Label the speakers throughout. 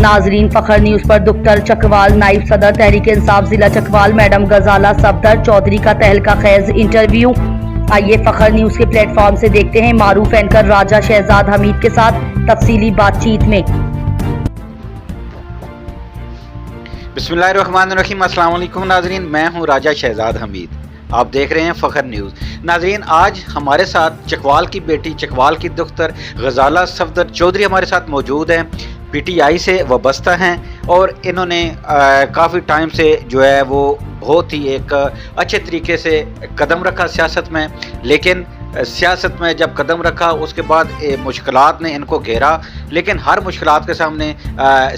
Speaker 1: नाजरीन, फखर न्यूज पर दुख्तर चकवाल नाइब सदर तहरीक इंसाफ जिला चकवाल मैडम गजाला सफदर चौधरी का तहलका खैज इंटरव्यू। आइए फखर न्यूज के प्लेटफॉर्म से देखते हैं मारूफ एंकर राजा शहजाद हमीद के साथ तफसीली बातचीत में।
Speaker 2: बिस्मिल्लाहिर्रहमानिर्रहीम। अस्सलाम वालेकुम नाजरीन, मैं हूं राजा शहजाद हमीद, आप देख रहे हैं फ़खर न्यूज़। नाजरीन, आज हमारे साथ चकवाल की बेटी, चकवाल की दुख्तर गजाला सफदर चौधरी हमारे साथ मौजूद हैं। पीटीआई से वाबस्ता हैं और इन्होंने काफ़ी टाइम से जो है वो बहुत ही एक अच्छे तरीके से कदम रखा सियासत में, लेकिन सियासत में जब कदम रखा उसके बाद मुश्किलात ने इनको घेरा, लेकिन हर मुश्किलात के सामने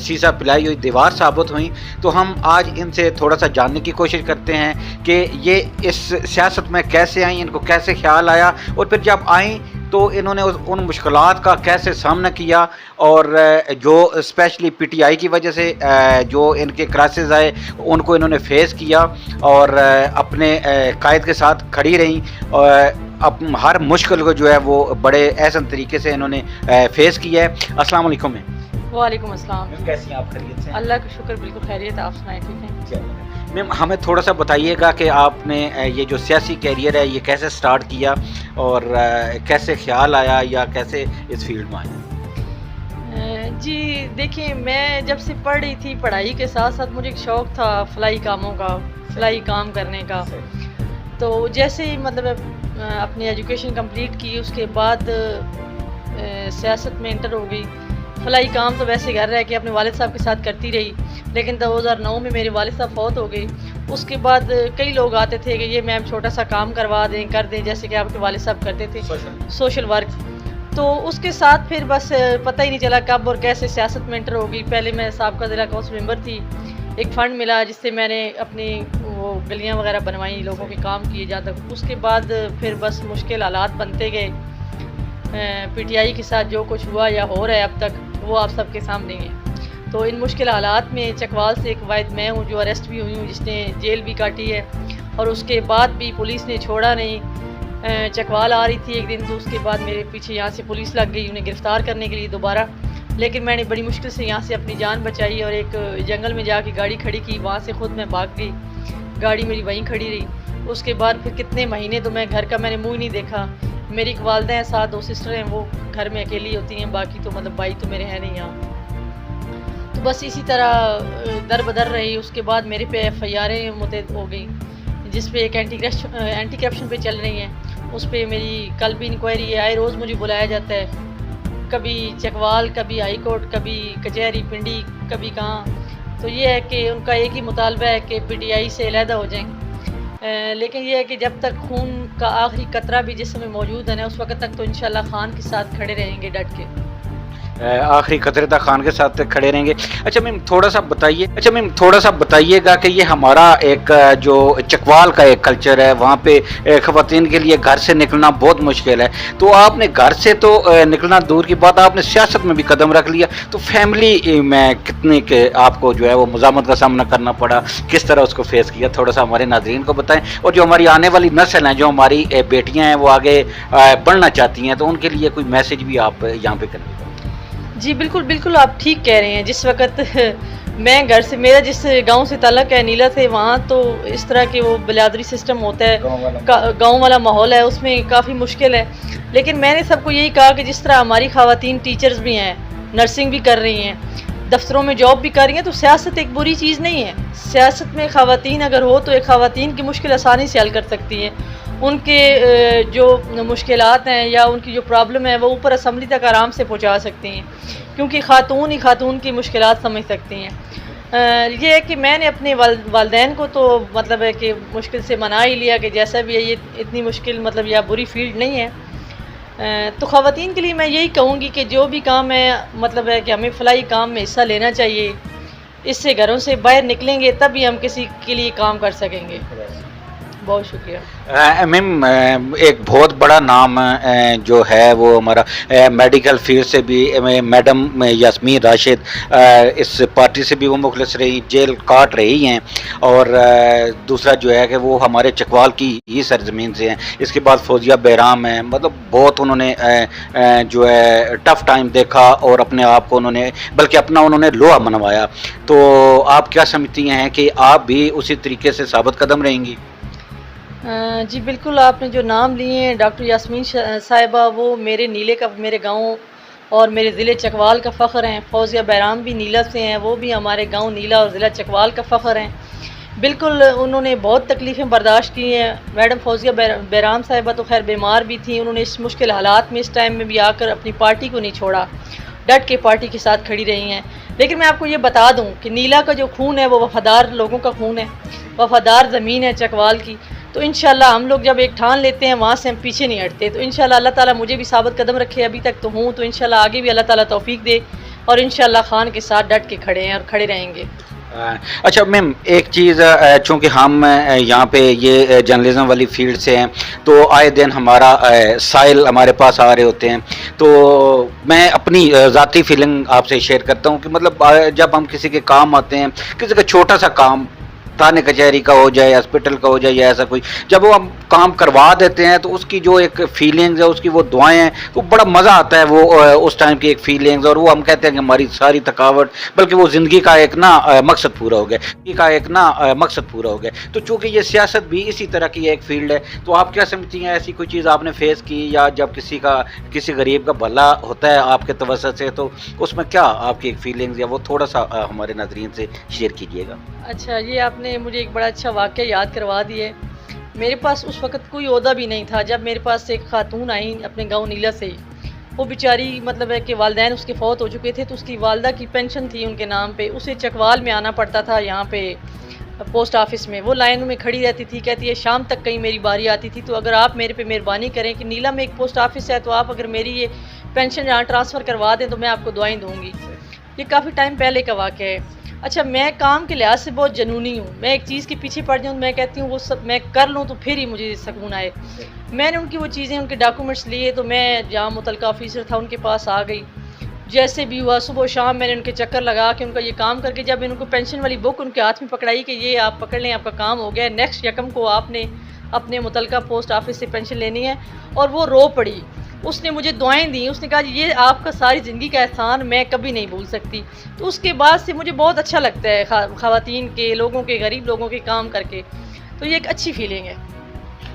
Speaker 2: शीशा पिलाई हुई दीवार साबित हुई। तो हम आज इनसे थोड़ा सा जानने की कोशिश करते हैं कि ये इस सियासत में कैसे आई, इनको कैसे ख्याल आया और फिर जब आई तो इन्होंने उन मुश्किलात का कैसे सामना किया और जो स्पेशली पीटीआई की वजह से जो इनके क्राइसिस आए उनको इन्होंने फेस किया और अपने कायद के साथ खड़ी रहीं और अब हर मुश्किल को जो है वो बड़े एहसन तरीके से इन्होंने फेस किया है। अस्सलाम वालेकुम।
Speaker 3: वालेकुम अस्सलाम।
Speaker 2: कैसी हैं आप? खैरियत से?
Speaker 3: अल्लाह का शुक्र, बिल्कुल खैरियत। आप सुनाएं, ठीक हैं?
Speaker 2: मैम, हमें थोड़ा सा बताइएगा कि आपने ये जो सियासी कैरियर है ये कैसे स्टार्ट किया और कैसे ख्याल आया या कैसे इस फील्ड में आया?
Speaker 3: जी देखिए, मैं जब से पढ़ रही थी, पढ़ाई के साथ साथ मुझे एक शौक़ था फलाई कामों का, फलाई काम करने का। तो जैसे ही मतलब अपनी एजुकेशन कंप्लीट की उसके बाद सियासत में इंटर हो गई। फलाई काम तो वैसे घर रह के अपने वालिद साहब के साथ करती रही, लेकिन 2009 में मेरे वालिद साहब फौत हो गए। उसके बाद कई लोग आते थे कि ये मैम छोटा सा काम करवा दें, कर दें, जैसे कि आपके वालिद साहब करते थे सोशल वर्क। तो उसके साथ फिर बस पता ही नहीं चला कब और कैसे सियासत में इंटर हो गई। पहले मैं साबका ज़िला काउंसिल मेंबर थी, एक फ़ंड मिला जिससे मैंने अपनी वो गलियाँ वगैरह बनवाई, लोगों के काम किए जाता। उसके बाद फिर बस मुश्किल हालात बनते गए। पीटीआई के साथ जो कुछ हुआ या हो रहा है अब तक वो आप सबके सामने है। तो इन मुश्किल हालात में चकवाल से एक वाहिद मैं हूँ जो अरेस्ट भी हुई हूँ, जिसने जेल भी काटी है और उसके बाद भी पुलिस ने छोड़ा नहीं। चकवाल आ रही थी एक दिन, तो उसके बाद मेरे पीछे यहाँ से पुलिस लग गई उन्हें गिरफ़्तार करने के लिए दोबारा, लेकिन मैंने बड़ी मुश्किल से यहाँ से अपनी जान बचाई और एक जंगल में जाके गाड़ी खड़ी की, वहाँ से ख़ुद मैं भाग गई, गाड़ी मेरी वहीं खड़ी रही। उसके बाद फिर कितने महीने तो मैं घर का मैंने मुँह नहीं देखा। मेरी एक वालदा हैं, साथ 2 सिस्टर हैं, वो घर में अकेली होती हैं, बाकी तो मतलब भाई तो मेरे हैं नहीं यहाँ। तो बस इसी तरह दर बदर रही। उसके बाद मेरे पे FIR मुतयद हो गई, जिस पे एक एंटी करप्शन पे चल रही हैं। उस पर मेरी कल भी इंक्वायरी है, आए रोज़ मुझे बुलाया जाता है, कभी चकवाल, कभी हाई कोर्ट, कभी कचहरी पिंडी, कभी कहाँ। तो ये है कि उनका एक ही मुतालबा है कि पीटीआई से अलहदा हो जाएं। लेकिन ये है कि जब तक खून का आखिरी कतरा भी जिस्म में मौजूद है ना, उस वक्त तक तो इंशाल्लाह खान के साथ खड़े रहेंगे डट के।
Speaker 2: आखिरी कतरे तक खान के साथ खड़े रहेंगे। अच्छा मैम, थोड़ा सा बताइएगा कि ये हमारा एक जो चकवाल का एक कल्चर है, वहाँ पे ख़वातीन के लिए घर से निकलना बहुत मुश्किल है। तो आपने घर से तो निकलना दूर की बात, आपने सियासत में भी कदम रख लिया, तो फैमिली में कितने के आपको जो है वो मुज़ामत का सामना करना पड़ा, किस तरह उसको फेस किया, थोड़ा सा हमारे नाज़रीन को बताएं। और जो हमारी आने वाली नस्ल हैं, जो हमारी बेटियाँ हैं, वो आगे बढ़ना चाहती हैं, तो उनके लिए कोई मैसेज भी आप यहाँ पे करें।
Speaker 3: जी बिल्कुल बिल्कुल, आप ठीक कह रहे हैं। जिस वक्त मैं घर से, मेरा जिस गांव से ताल्लुक़ है नीला से, वहाँ तो इस तरह के वो बिरादरी सिस्टम होता है, गांव वाला माहौल है, उसमें काफ़ी मुश्किल है। लेकिन मैंने सबको यही कहा कि जिस तरह हमारी ख़वातीन टीचर्स भी हैं, नर्सिंग भी कर रही हैं, दफ्तरों में जॉब भी कर रही हैं, तो सियासत एक बुरी चीज़ नहीं है। सियासत में ख़वातीन अगर हो तो एक ख़वातीन की मुश्किल आसानी से हल कर सकती हैं। उनके जो मुश्किलात हैं या उनकी जो प्रॉब्लम है वो ऊपर असम्बली तक आराम से पहुंचा सकती हैं, क्योंकि ख़ातून ही ख़ातून की मुश्किलात समझ सकती हैं। ये है कि मैंने अपने वालदैन को तो मतलब है कि मुश्किल से मना ही लिया कि जैसा भी है ये इतनी मुश्किल मतलब या बुरी फील्ड नहीं है। तो ख़वातीन के लिए मैं यही कहूँगी कि जो भी काम है मतलब है कि हमें फलाई काम में हिस्सा लेना चाहिए। इससे घरों से बाहर निकलेंगे तभी हम किसी के लिए काम कर सकेंगे। बहुत शुक्रिया।
Speaker 2: मैम एक बहुत बड़ा नाम जो है वो हमारा मेडिकल फील्ड से भी मैडम यास्मीन राशिद इस पार्टी से भी वो मुखलिस रही, जेल काट रही हैं, और दूसरा जो है कि वो हमारे चकवाल की ही सरजमीन से हैं। इसके बाद फौजिया बहराम हैं, मतलब बहुत उन्होंने जो है टफ टाइम देखा और अपने आप को उन्होंने बल्कि अपना उन्होंने लोहा मनवाया। तो आप क्या समझती हैं कि आप भी उसी तरीके से साबित कदम रहेंगी?
Speaker 3: जी बिल्कुल, आपने जो नाम लिए हैं डॉक्टर यास्मीन साहिबा, वो मेरे नीले का, मेरे गांव और मेरे ज़िले चकवाल का फ़ख्र हैं। फौजिया बहराम भी नीला से हैं, वो भी हमारे गांव नीला और ज़िला चकवाल का फ़ख्र हैं। बिल्कुल उन्होंने बहुत तकलीफ़ें बर्दाश्त की हैं। मैडम फौजिया बहराम साहिबा तो खैर बीमार भी थी, उन्होंने इस मुश्किल हालात में इस टाइम में भी आकर अपनी पार्टी को नहीं छोड़ा, डट के पार्टी के साथ खड़ी रही हैं। लेकिन मैं आपको ये बता दूं कि नीला का जो खून है वो वफ़ादार लोगों का खून है, वफ़ादार ज़मीन है चकवाल की। तो इंशाल्लाह हम लोग जब एक ठान लेते हैं वहाँ से हम पीछे नहीं हटते। तो इंशाल्लाह अल्लाह ताला मुझे भी साबित कदम रखे, अभी तक तो हूँ, तो इंशाल्लाह आगे भी अल्लाह ताला तौफीक दे और इंशाल्लाह खान के साथ डट के खड़े हैं और खड़े रहेंगे।
Speaker 2: अच्छा मैम, एक चीज़ चूँकि हम यहाँ पे ये जर्नलिज्म वाली फील्ड से हैं, तो आए दिन हमारा साइल हमारे पास आ रहे होते हैं, तो मैं अपनी ज़ाती फीलिंग आपसे शेयर करता हूँ कि मतलब जब हम किसी के काम आते हैं, किसी का छोटा सा काम थाने कचहरी का हो जाए, हॉस्पिटल का हो जाए या ऐसा कोई, जब वो हम काम करवा देते हैं तो उसकी जो एक फीलिंग्स है, उसकी वो दुआएं हैं, वो बड़ा मज़ा आता है वो उस टाइम की एक फीलिंग्स, और वो हम कहते हैं कि हमारी सारी थकावट, बल्कि वो ज़िंदगी का एक ना मकसद पूरा हो गया, ज़िंदगी का एक ना मकसद पूरा हो गया। तो चूँकि ये सियासत भी इसी तरह की एक फील्ड है, तो आप क्या समझती हैं, ऐसी कोई चीज़ आपने फेस की, या जब किसी गरीब का भला होता है आपके तवज्जो से, तो उसमें क्या आपकी एक फीलिंग्स, या वो थोड़ा सा हमारे नाज़रीन से शेयर कीजिएगा?
Speaker 3: अच्छा, ये आपने मुझे एक बड़ा अच्छा वाक़या याद करवा दिए। मेरे पास उस वक़्त कोई ओहदा भी नहीं था जब मेरे पास एक ख़ातून आई अपने गांव नीला से ही। वो बेचारी मतलब है कि वालिदैन उसके फ़ौत हो चुके थे, तो उसकी वालदा की पेंशन थी उनके नाम पे, उसे चकवाल में आना पड़ता था यहाँ पे पोस्ट ऑफिस में। वो लाइन में खड़ी रहती थी, कहती है शाम तक कहीं मेरी बारी आती थी, तो अगर आप मेरे पे मेहरबानी करें कि नीला में एक पोस्ट ऑफिस है, तो आप अगर मेरी ये पेंशन यहाँ ट्रांसफ़र करवा दें तो मैं आपको दुआएँ दूँगी। ये काफ़ी टाइम पहले का वाक़या है। अच्छा, मैं काम के लिहाज से बहुत जनूनी हूँ, मैं एक चीज़ के पीछे पड़ जाऊँ, मैं कहती हूँ वो सब मैं कर लूँ तो फिर ही मुझे सुकून आए। मैंने उनकी वो चीज़ें, उनके डॉक्यूमेंट्स लिए, तो मैं जहाँ मुतलका ऑफिसर था उनके पास आ गई। जैसे भी हुआ सुबह शाम मैंने उनके चक्कर लगा के उनका ये काम करके, जब उनको पेंशन वाली बुक उनके हाथ में पकड़ाई कि ये आप पकड़ लें, आपका काम हो गया, नेक्स्ट यकम को आपने अपने मुतलका पोस्ट ऑफिस से पेंशन लेनी है, और वो रो पड़ी। उसने मुझे दुआएं दी, उसने कहा ये आपका सारी ज़िंदगी का एहसान मैं कभी नहीं भूल सकती। तो उसके बाद से मुझे बहुत अच्छा लगता है ख़वातीन के, लोगों के, गरीब लोगों के काम करके, तो ये एक अच्छी फीलिंग है।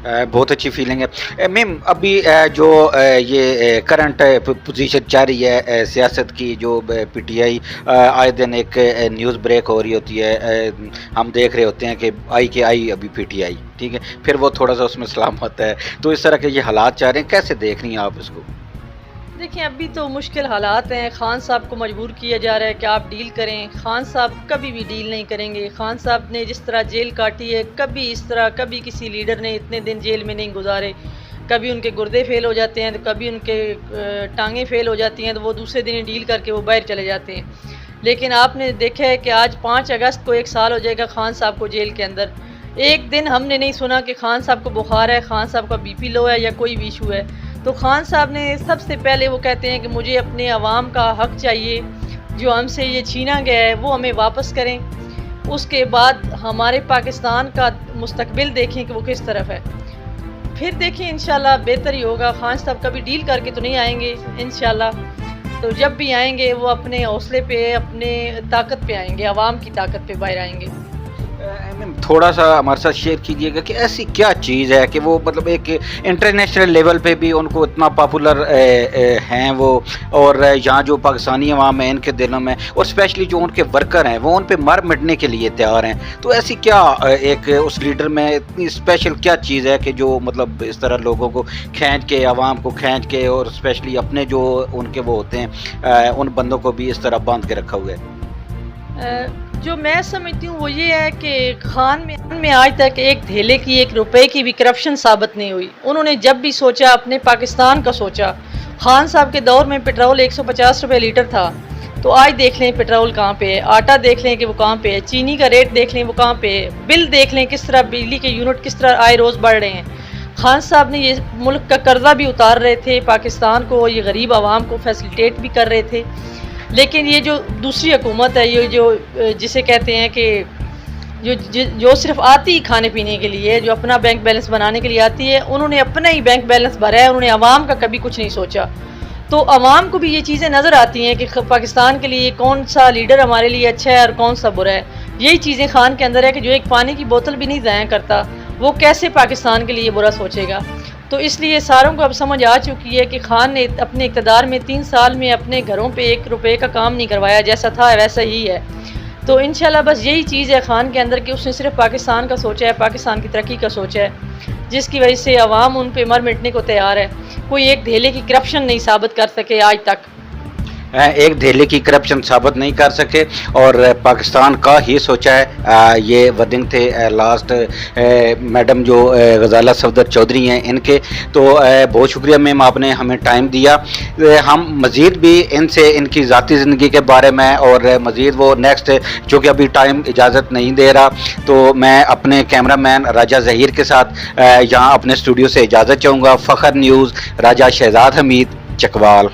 Speaker 2: बहुत अच्छी फीलिंग है मैम। अभी जो ये करंट पोजीशन चल रही है सियासत की, जो पीटीआई आए दिन एक न्यूज़ ब्रेक हो रही होती है, हम देख रहे होते हैं कि आई के आई अभी पीटीआई, ठीक है, फिर वो थोड़ा सा उसमें सलाम होता है, तो इस तरह के ये हालात चाह रहे हैं, कैसे देख रही हैं आप इसको?
Speaker 3: देखिए, अभी तो मुश्किल हालात हैं। खान साहब को मजबूर किया जा रहा है कि आप डील करें। खान साहब कभी भी डील नहीं करेंगे। खान साहब ने जिस तरह जेल काटी है, कभी इस तरह कभी किसी लीडर ने इतने दिन जेल में नहीं गुजारे। कभी उनके गुर्दे फेल हो जाते हैं, तो कभी उनके टांगें फेल हो जाती हैं, तो वो दूसरे दिन ही डील करके वो बाहर चले जाते हैं। लेकिन आपने देखा है कि आज 5 अगस्त को 1 साल हो जाएगा खान साहब को जेल के अंदर। एक दिन हमने नहीं सुना कि खान साहब को बुखार है, खान साहब का बीपी लो है या कोई भी इशू है। तो खान साहब ने सबसे पहले वो कहते हैं कि मुझे अपने अवाम का हक़ चाहिए, जो हमसे ये छीना गया है वो हमें वापस करें। उसके बाद हमारे पाकिस्तान का मुस्तकबिल देखें कि वो किस तरफ है, फिर देखें इंशाल्लाह बेहतर ही होगा। खान साहब कभी डील करके तो नहीं आएंगे इंशाल्लाह, तो जब भी आएंगे वो अपने हौसले पे, अपने ताकत पे आएंगे, अवाम की ताकत पे बाहर आएंगे।
Speaker 2: थोड़ा सा हमारे साथ शेयर कीजिएगा कि ऐसी क्या चीज़ है कि वो मतलब एक इंटरनेशनल लेवल पे भी उनको इतना पॉपुलर हैं वो, और यहाँ जो पाकिस्तानी अवाम है इनके दिलों में, और स्पेशली जो उनके वर्कर हैं वो उन पे मर मिटने के लिए तैयार हैं। तो ऐसी क्या एक उस लीडर में इतनी स्पेशल क्या चीज़ है कि जो मतलब इस तरह लोगों को खींच के, अवाम को खींच के, और स्पेशली अपने जो उनके वो होते हैं उन बंदों को भी इस तरह बांध के रखा हुआ है?
Speaker 3: जो मैं समझती हूँ वो ये है कि खान में आज तक एक धेले की, 1 रुपए की भी करप्शन साबित नहीं हुई। उन्होंने जब भी सोचा अपने पाकिस्तान का सोचा। खान साहब के दौर में पेट्रोल 150 रुपये लीटर था, تو آج دیکھ لیں پیٹرول کہاں پہ ہے, آٹا دیکھ لیں کہ وہ کہاں پہ ہے, چینی کا ریٹ دیکھ لیں وہ کہاں پہ ہے, بل دیکھ لیں کس طرح بجلی کے یونٹ کس طرح آئے روز بڑھ رہے ہیں. خان صاحب نے یہ ملک کا قرضہ بھی اتار رہے تھے, پاکستان کو, یہ غریب عوام کو فیسیلیٹیٹ بھی کر رہے تھے. لیکن یہ جو دوسری حکومت ہے, یہ جو جسے کہتے ہیں کہ جو صرف آتی کھانے پینے کے لیے, جو اپنا بینک بیلنس بنانے کے لیے آتی ہے, انہوں نے اپنا ہی بینک بیلنس بھرا ہے, انہوں نے عوام کا کبھی کچھ نہیں سوچا. تو عوام کو بھی یہ چیزیں نظر آتی ہیں کہ پاکستان کے لیے کون سا لیڈر ہمارے لیے اچھا ہے اور کون سا برا ہے. یہی چیزیں خان کے اندر ہے کہ جو ایک پانی کی بوتل بھی نہیں ضائع کرتا, وہ کیسے پاکستان کے لیے برا سوچے گا. تو اس لیے ساروں کو اب سمجھ آ چکی ہے کہ خان نے اپنے اقتدار میں 3 سال میں اپنے گھروں پہ 1 روپے کا کام نہیں کروایا, جیسا تھا ویسا ہی ہے. تو انشاءاللہ بس یہی چیز ہے خان کے اندر کہ اس نے صرف پاکستان کا سوچا ہے, پاکستان کی ترقی کا سوچا ہے, جس کی وجہ سے عوام ان پہ مر مٹنے کو تیار ہے. کوئی ایک دھیلے کی کرپشن نہیں ثابت کر سکے آج تک,
Speaker 2: ایک دہلی کی کرپشن ثابت نہیں کر سکے, اور پاکستان کا ہی سوچا ہے. یہ ورڈنگ تھے لاسٹ میڈم جو غزالہ صفدر چودھری ہیں ان کے. تو بہت شکریہ میم, آپ نے ہمیں ٹائم دیا. ہم مزید بھی ان سے ان کی ذاتی زندگی کے بارے میں اور مزید وہ نیکسٹ, چونکہ ابھی ٹائم اجازت نہیں دے رہا, تو میں اپنے کیمرہ مین راجہ ظہیر کے ساتھ یہاں اپنے اسٹوڈیو سے اجازت چاہوں گا. فخر نیوز, راجہ شہزاد حمید, چکوال.